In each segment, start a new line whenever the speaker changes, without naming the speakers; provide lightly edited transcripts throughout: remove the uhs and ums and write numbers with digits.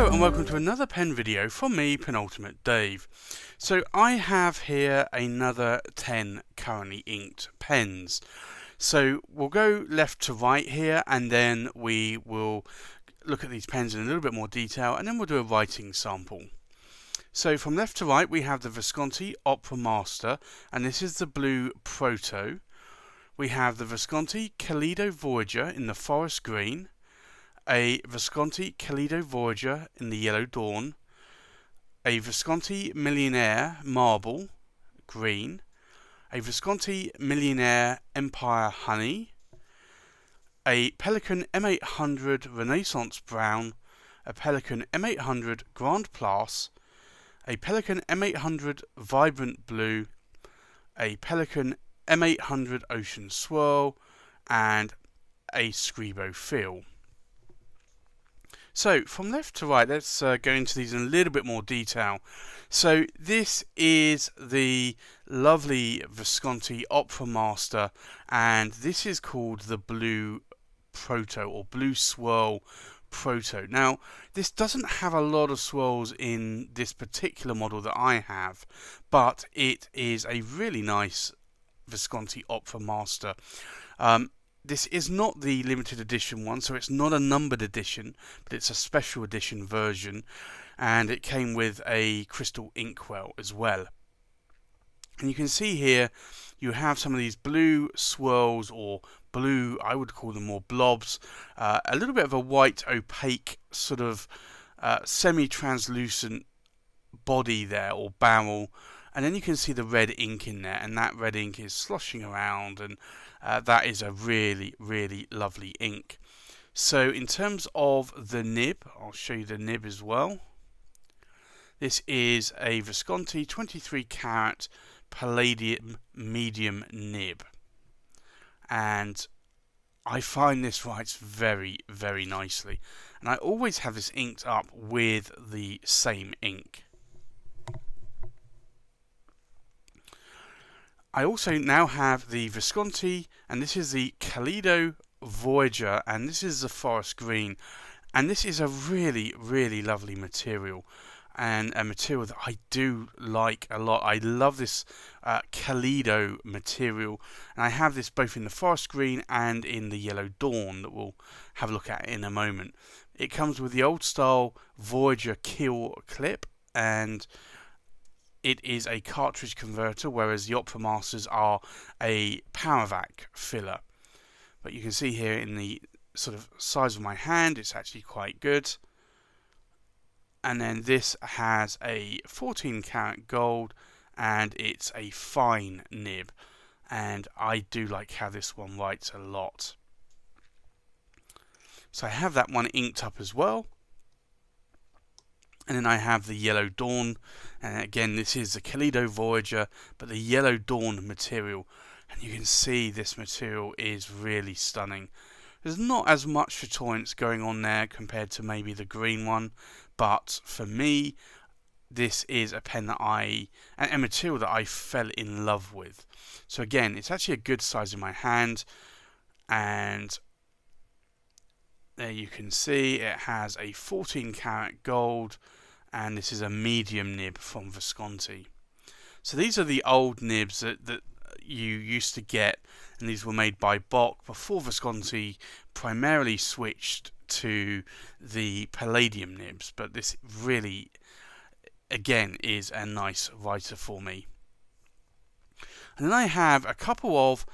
Hello and welcome to another pen video from me, Penultimate Dave. So I have here another 10 currently inked pens. So we'll go left to right here and then we will look at these pens in a little bit more detail and then we'll do a writing sample. So from left to right we have the Visconti Opera Master, and this is the blue Proto. We have the Visconti Kaleido Voyager in the forest green, a Visconti Kaleido Voyager in the yellow dawn, a Visconti Millionaire Marble green, a Visconti Millionaire Empire Honey, a Pelikan M800 Renaissance Brown, a Pelikan M800 Grand Place, a Pelikan M800 Vibrant Blue, a Pelikan M800 Ocean Swirl, and a Scribo Feel. So from left to right, let's go into these in a little bit more detail. So this is the lovely Visconti Opera Master, and this is called the Blue Proto or Blue Swirl Proto. Now, this doesn't have a lot of swirls in this particular model that I have, but it is a really nice Visconti Opera Master. This is not the limited edition one, so it's not a numbered edition, but it's a special edition version, and it came with a crystal inkwell as well. And you can see here you have some of these blue swirls, or blue, I would call them more blobs, a little bit of a white opaque sort of semi-translucent body there, or barrel, and then you can see the red ink in there, and that red ink is sloshing around, and that is a really, really lovely ink. So in terms of the nib, I'll show you the nib as well. This is a Visconti 23 carat Palladium medium nib, and I find this writes very, very nicely, and I always have this inked up with the same ink. I also now have the Visconti, and this is the Kaleido Voyager, and this is the forest green, and this is a really, really lovely material, and a material that I do like a lot. I love this Kaleido material, and I have this both in the forest green and in the yellow dawn that we'll have a look at in a moment. It comes with the old style Voyager keel clip, and it is a cartridge converter, whereas the Opera Masters are a power vac filler. But you can see here in the sort of size of my hand, it's actually quite good. And then this has a 14 karat gold, and it's a fine nib. And I do like how this one writes a lot. So I have that one inked up as well. And then I have the Yellow Dawn, and again this is the Kaleido Voyager, but the Yellow Dawn material, and you can see this material is really stunning. There's not as much chatoyance going on there compared to maybe the green one, but for me this is a pen that a material that I fell in love with. So again, it's actually a good size in my hand, and there you can see it has a 14 karat gold, and this is a medium nib from Visconti. So these are the old nibs that you used to get, and these were made by Bock before Visconti primarily switched to the Palladium nibs, but this really, again, is a nice writer for me. And then I have a couple of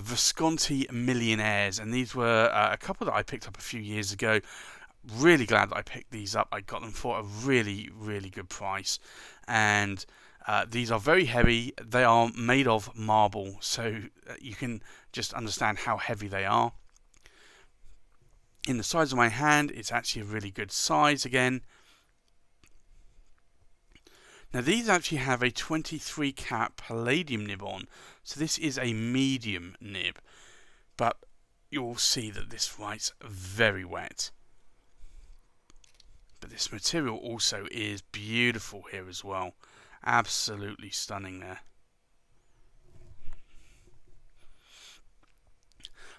Visconti Millionaires, and these were a couple that I picked up a few years ago. Really glad that I picked these up. I got them for a really, really good price, and these are very heavy. They are made of marble, so you can just understand how heavy they are. In the size of my hand, it's actually a really good size again. Now these actually have a 23 karat Palladium nib on, so this is a medium nib, but you'll see that this writes very wet. But this material also is beautiful here as well. Absolutely stunning there.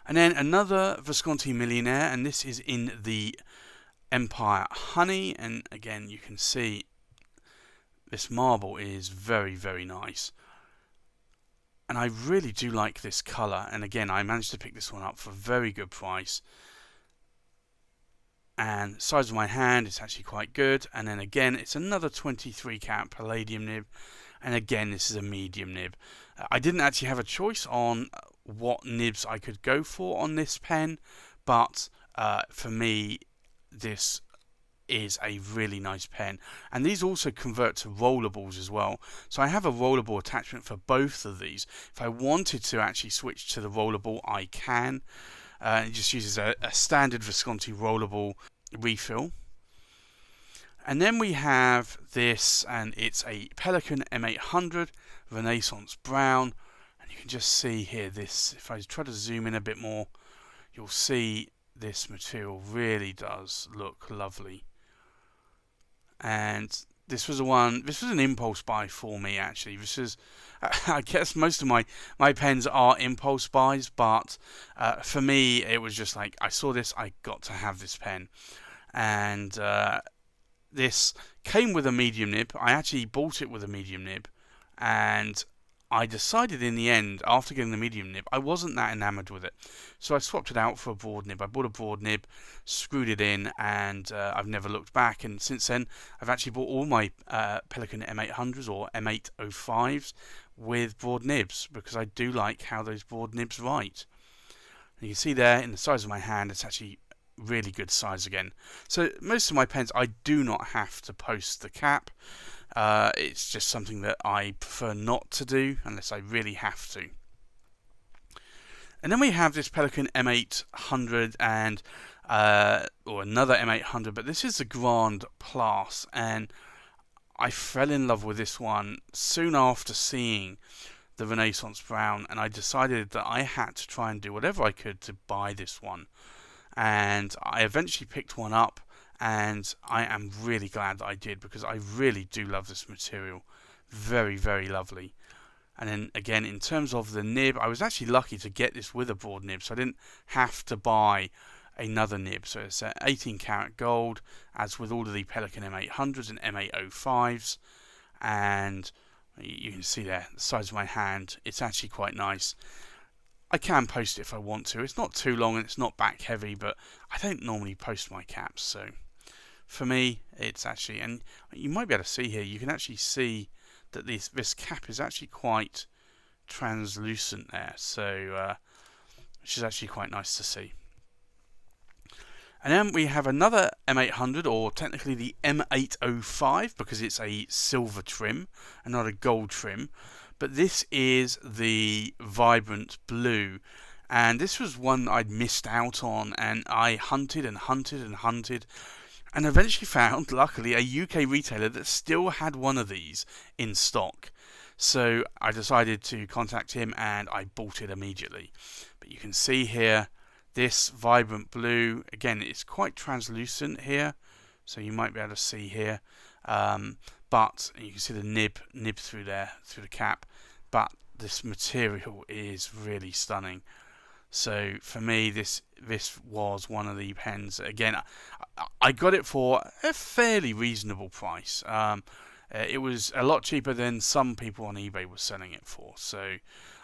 And then another Visconti Millionaire, and this is in the Empire Honey, and again you can see this marble is very, very nice. And I really do like this colour, and again I managed to pick this one up for a very good price. And size of my hand, it's actually quite good. And then again, it's another 23 carat palladium nib, and again this is a medium nib. I didn't actually have a choice on what nibs I could go for on this pen, but for me this is a really nice pen. And these also convert to rollables as well, so I have a rollable attachment for both of these. If I wanted to actually switch to the rollable, I can. It just uses a standard Visconti rollable refill. And then we have this, and it's a Pelikan M800 Renaissance Brown, and you can just see here this, if I try to zoom in a bit more, you'll see this material really does look lovely. And this was an impulse buy for me actually. This is, I guess most of my pens are impulse buys, but for me it was just like, I saw this, I got to have this pen. And this came with a medium nib. I actually bought it with a medium nib, and I decided in the end, after getting the medium nib, I wasn't that enamoured with it. So I swapped it out for a broad nib. I bought a broad nib, screwed it in, and I've never looked back. And since then, I've actually bought all my Pelikan M800s or M805s with broad nibs, because I do like how those broad nibs write. And you can see there, in the size of my hand, it's actually really good size again. So most of my pens, I do not have to post the cap. It's just something that I prefer not to do unless I really have to. And then we have this Pelikan M800 and or another M800, but this is the Grand Place, and I fell in love with this one soon after seeing the Renaissance Brown, and I decided that I had to try and do whatever I could to buy this one. And I eventually picked one up, and I am really glad that I did, because I really do love this material. Very, very lovely. And then again, in terms of the nib, I was actually lucky to get this with a broad nib, so I didn't have to buy another nib. So it's 18 karat gold, as with all of the Pelikan M800s and M805s. And you can see there, the size of my hand, it's actually quite nice. I can post it if I want to. It's not too long and it's not back heavy, but I don't normally post my caps, so for me it's actually, and you might be able to see here, you can actually see that this cap is actually quite translucent there, so which is actually quite nice to see. And then we have another M800, or technically the M805, because it's a silver trim and not a gold trim. But this is the Vibrant Blue, and this was one I'd missed out on, and I hunted and hunted and hunted, and eventually found, luckily, a UK retailer that still had one of these in stock. So I decided to contact him, and I bought it immediately. But you can see here, this Vibrant Blue, again, it's quite translucent here, so you might be able to see here. But you can see the nib through there, through the cap. But this material is really stunning. So for me, this was one of the pens. Again, I got it for a fairly reasonable price. It was a lot cheaper than some people on eBay were selling it for. So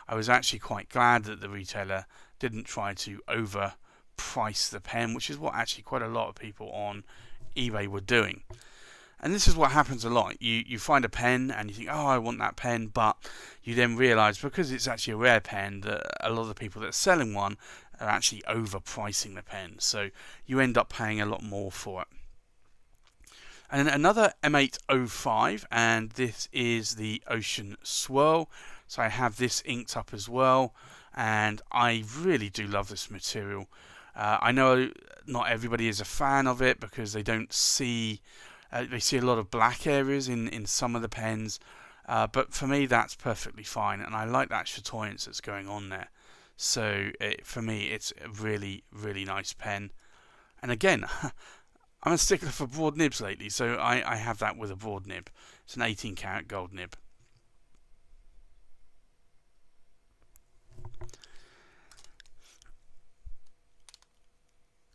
I was actually quite glad that the retailer didn't try to overprice the pen, which is what actually quite a lot of people on eBay were doing. And this is what happens a lot. You find a pen and you think, oh, I want that pen, but you then realise, because it's actually a rare pen, that a lot of the people that are selling one are actually overpricing the pen. So you end up paying a lot more for it. And then another M805, and this is the Ocean Swirl. So I have this inked up as well, and I really do love this material. I know not everybody is a fan of it because they don't see... they see a lot of black areas in some of the pens, but for me that's perfectly fine, and I like that chatoyance that's going on there. So for me it's a really, really nice pen. And again, I'm a stickler for broad nibs lately, so I have that with a broad nib. It's an 18 karat gold nib.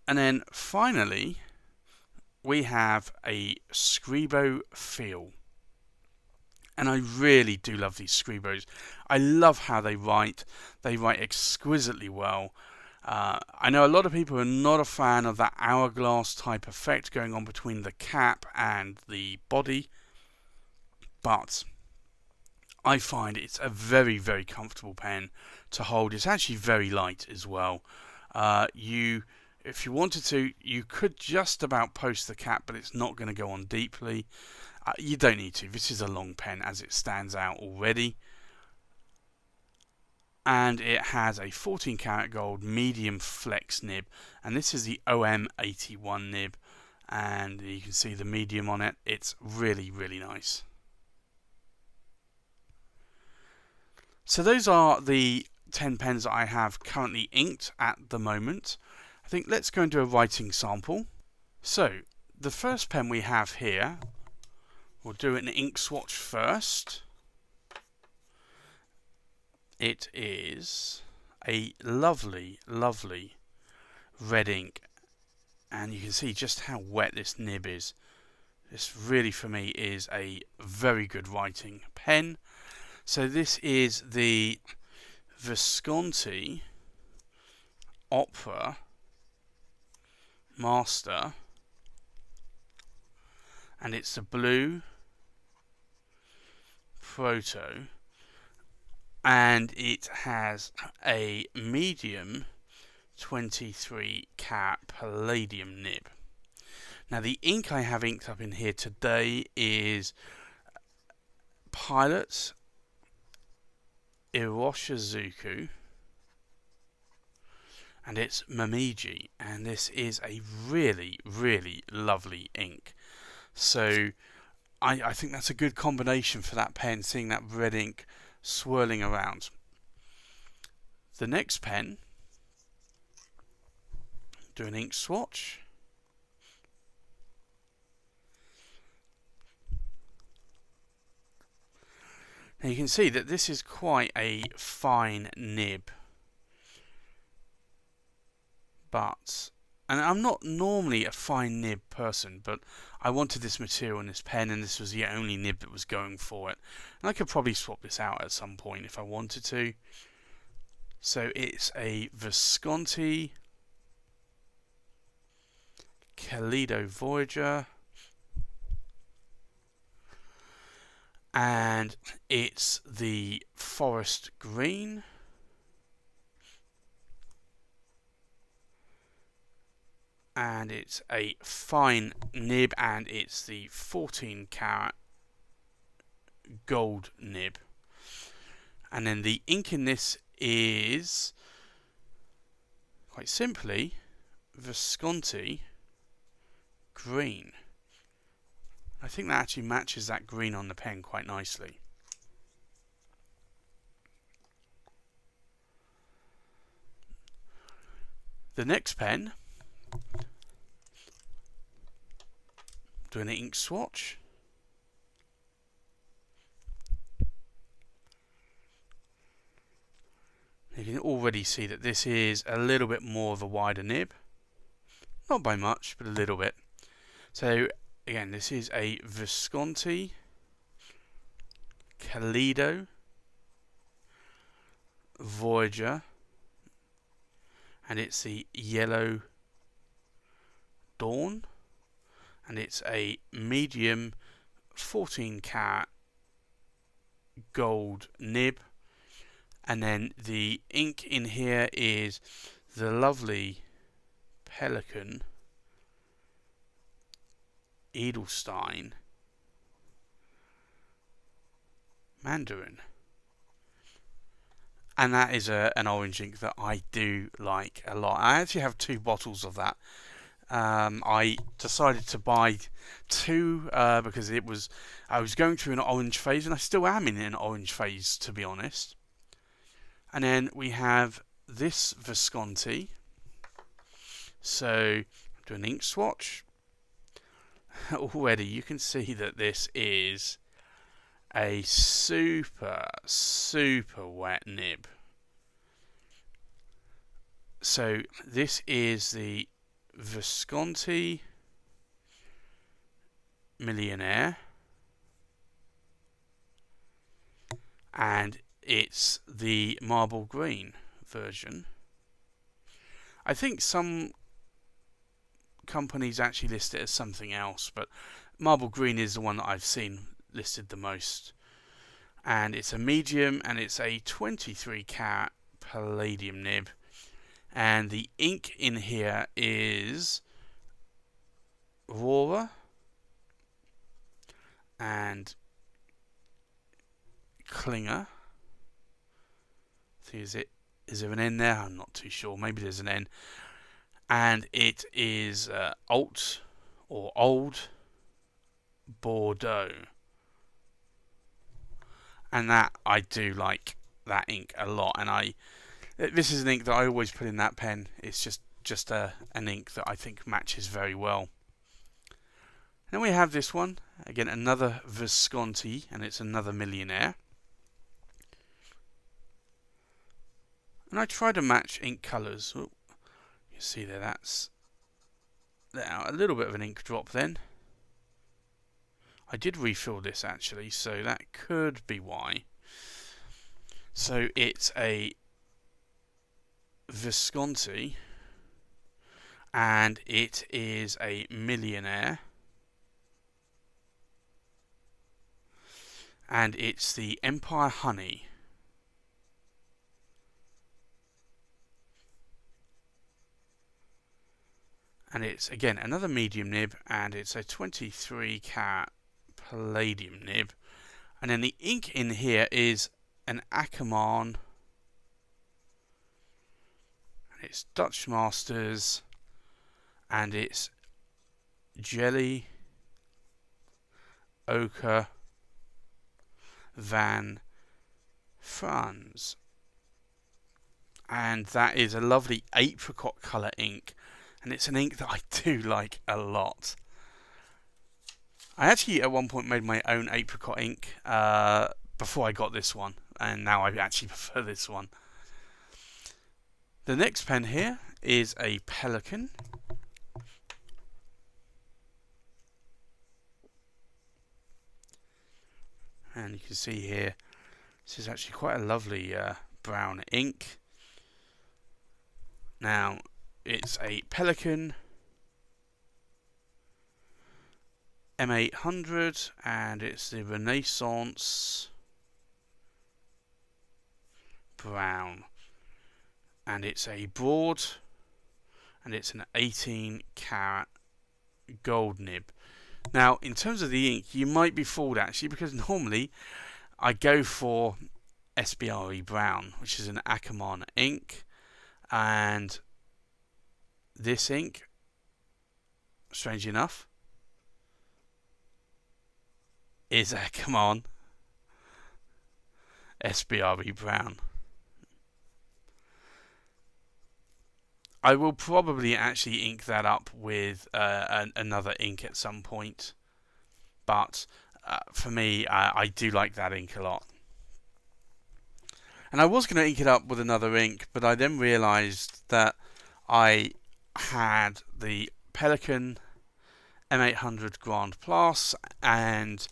And then finally, we have a Scribo feel. And I really do love these Scribos. I love how they write. They write exquisitely well. I know a lot of people are not a fan of that hourglass type effect going on between the cap and the body, but I find it's a very, very comfortable pen to hold. It's actually very light as well. If you wanted to, you could just about post the cap, but it's not going to go on deeply. You don't need to. This is a long pen as it stands out already. And it has a 14 karat gold medium flex nib. And this is the OM81 nib. And you can see the medium on it. It's really, really nice. So those are the 10 pens that I have currently inked at the moment. I think let's go into a writing sample. So the first pen we have here, we'll do an ink swatch first. It is a lovely, lovely red ink, and you can see just how wet this nib is. This really, for me, is a very good writing pen. So this is the Visconti Opera Master, and it's the blue Proto, and it has a medium 23 karat palladium nib. Now the ink I have inked up in here today is Pilot Iroshizuku, and it's Momiji, and this is a really, really lovely ink. So I think that's a good combination for that pen, seeing that red ink swirling around. The next pen, do an ink swatch. Now you can see that this is quite a fine nib, and I'm not normally a fine nib person, but I wanted this material in this pen, and this was the only nib that was going for it. And I could probably swap this out at some point if I wanted to. So it's a Visconti Kaleido Voyager, and it's the forest green, and it's a fine nib, and it's the 14 karat gold nib. And then the ink in this is quite simply Visconti green. I think that actually matches that green on the pen quite nicely. The next pen, do an ink swatch. You can already see that this is a little bit more of a wider nib. Not by much, but a little bit. So again, this is a Visconti Kaleido Voyager, and it's the yellow Dawn, and it's a medium 14 karat gold nib. And then the ink in here is the lovely Pelican Edelstein Mandarin. And that is an orange ink that I do like a lot. I actually have 2 bottles of that. I decided to buy 2 because I was going through an orange phase, and I still am in an orange phase, to be honest. And then we have this Visconti. So do an ink swatch. Already you can see that this is a super, super wet nib. So this is the Visconti Millionaire, and it's the marble green version. I think some companies actually list it as something else, but marble green is the one that I've seen listed the most. And it's a medium, and it's a 23 carat palladium nib. And the ink in here is Aurora and Klinger. Is there an N there? I'm not too sure. Maybe there's an N. And it is Alt or Old Bordeaux. And that, I do like that ink a lot. And this is an ink that I always put in that pen. It's just an ink that I think matches very well. Then we have this one. Again, another Visconti, and it's another Millionaire. And I try to match ink colours. Oh, you see there, that's a little bit of an ink drop then. I did refill this actually, so that could be why. So it's a Visconti, and it is a Millionaire, and it's the Empire Honey. And it's, again, another medium nib, and it's a 23 carat palladium nib. And then the ink in here is an Ackerman, and it's Dutch Masters, and it's Jelly Ochre Van Franz. And that is a lovely apricot colour ink, and it's an ink that I do like a lot. I actually at one point made my own apricot ink before I got this one, and now I actually prefer this one. The next pen here is a Pelican. And you can see here, this is actually quite a lovely brown ink. Now, it's a Pelican M800, and it's the Renaissance brown, and it's a broad, and it's an 18 carat gold nib. Now, in terms of the ink, you might be fooled actually, because normally I go for SBRE brown, which is an Ackerman ink, and this ink, strange enough, is Ackerman SBRE brown. I will probably actually ink that up with another ink at some point, but for me, I do like that ink a lot. And I was going to ink it up with another ink, but I then realised that I had the Pelican M800 Grand Plus, and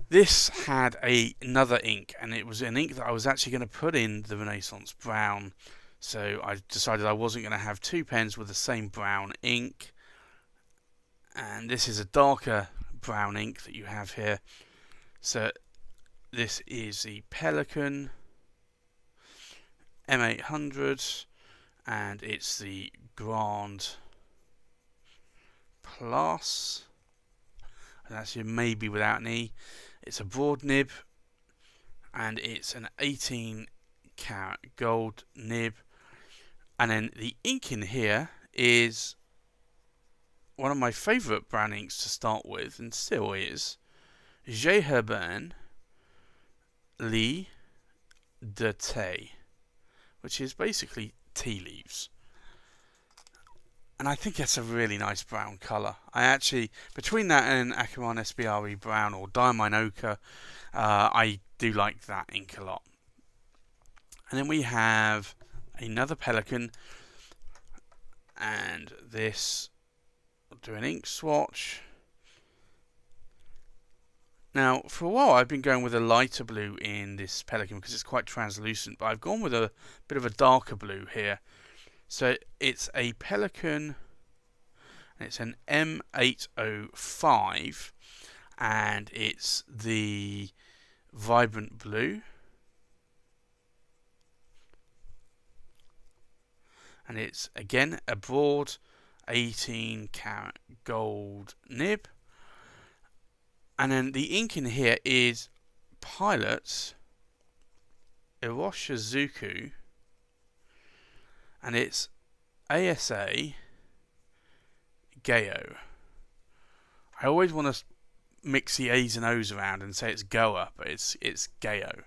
this had another ink, and it was an ink that I was actually going to put in the Renaissance brown. So I decided I wasn't going to have two pens with the same brown ink. And this is a darker brown ink that you have here. So this is the Pelican M800, and it's the Grand Plus. And that's maybe without an E. It's a broad nib, and it's an 18 carat gold nib. And then the ink in here is one of my favourite brown inks to start with, and still is, J. Herbin Lee de Thé, which is basically tea leaves. And I think it's a really nice brown colour. I actually, between that and Ackerman SBRE brown or Diamine Ochre, I do like that ink a lot. And then we have another Pelican, and this, I'll do an ink swatch. Now, for a while I've been going with a lighter blue in this Pelican because it's quite translucent, but I've gone with a bit of a darker blue here. So it's a Pelican, and it's an M805, and it's the vibrant blue. And it's, again, a broad 18 karat gold nib. And then the ink in here is Pilot's Iroshizuku, and it's ASA Gayo. I always want to mix the A's and O's around and say it's Goa, but it's Gayo.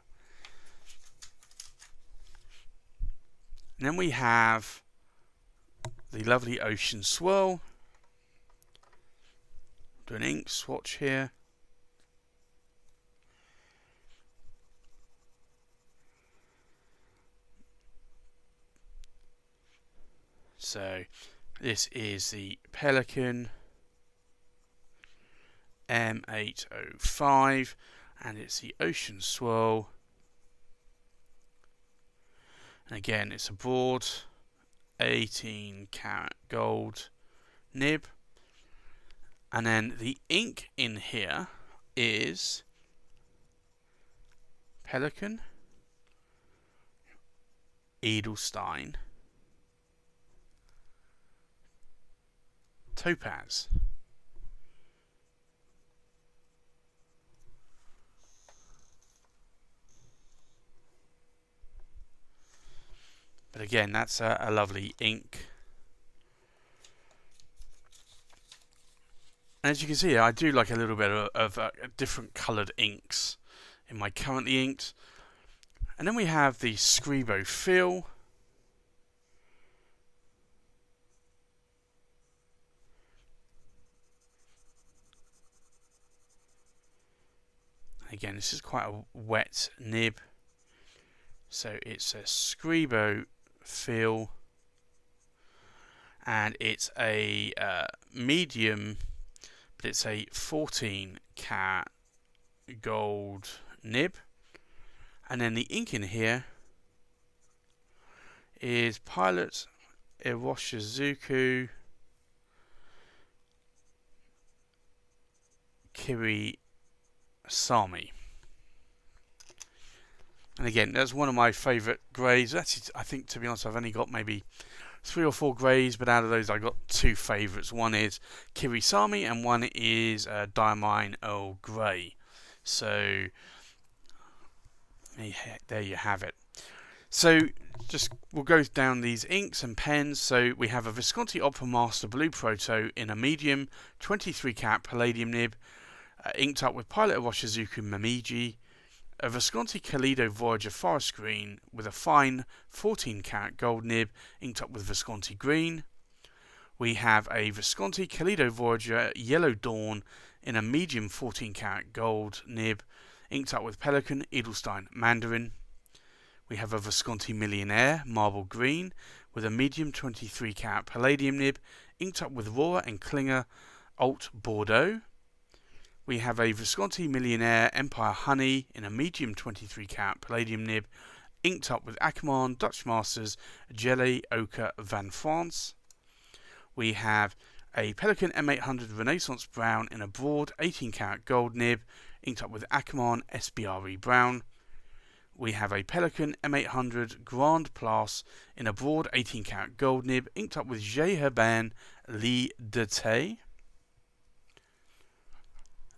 And then we have the lovely Ocean Swirl. Do an ink swatch here. So this is the Pelican M805, and it's the Ocean Swirl. And again, it's a broad 18 karat gold nib. And then the ink in here is Pelican Edelstein Topaz. But again, that's a lovely ink. And as you can see, I do like a little bit of different coloured inks in my currently inked. And then we have the Scribo Feel. Again, this is quite a wet nib. So it's a Scribo Feel. And it's a medium, but it's a 14 karat gold nib. And then the ink in here is Pilot Iroshizuku Kiri Sami. And again, that's one of my favourite greys. Actually, I think, to be honest, I've only got maybe 3 or 4 greys, but out of those I got 2 favourites. One is Kiri Sami and one is Diamine Earl Grey. So there you have it. So we'll go down these inks and pens. So we have a Visconti Opera Master Blue Proto in a medium 23 karat palladium nib, inked up with Pilot Iroshizuku Mamiji. A Visconti Kaleido Voyager Forest Green with a fine 14 karat gold nib, inked up with Visconti Green. We have a Visconti Kaleido Voyager Yellow Dawn in a medium 14 karat gold nib, inked up with Pelican Edelstein Mandarin. We have a Visconti Millionaire Marble Green with a medium 23 karat palladium nib, inked up with Rohrer and Klinger Alt Bordeaux. We have a Visconti Millionaire Empire Honey in a medium 23 karat palladium nib, inked up with Akamon Dutch Masters Gelée Ochre Van France. We have a Pelican M800 Renaissance Brown in a broad 18 karat gold nib, inked up with Akamon SBRE Brown. We have a Pelican M800 Grand Place in a broad 18 karat gold nib, inked up with J. Herbin Lee de Tay.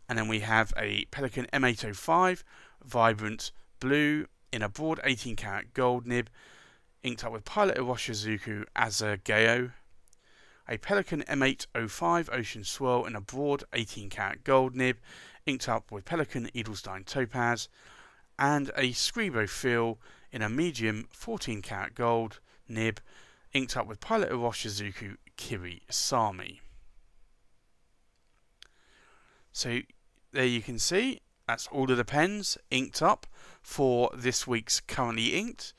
And then we have a Pelican M805 Vibrant Blue in a broad 18 karat gold nib, inked up with Pilot Iroshizuku Azagayo. A Pelican M805 Ocean Swirl in a broad 18 karat gold nib, inked up with Pelican Edelstein Topaz. And a Scribo Feel in a medium 14 karat gold nib, inked up with Pilot Iroshizuku Kiri Sami. So there you can see, that's all of the pens inked up for this week's Currently Inked.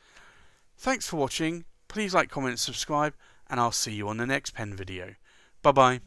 Thanks for watching, please like, comment, subscribe, and I'll see you on the next pen video. Bye bye.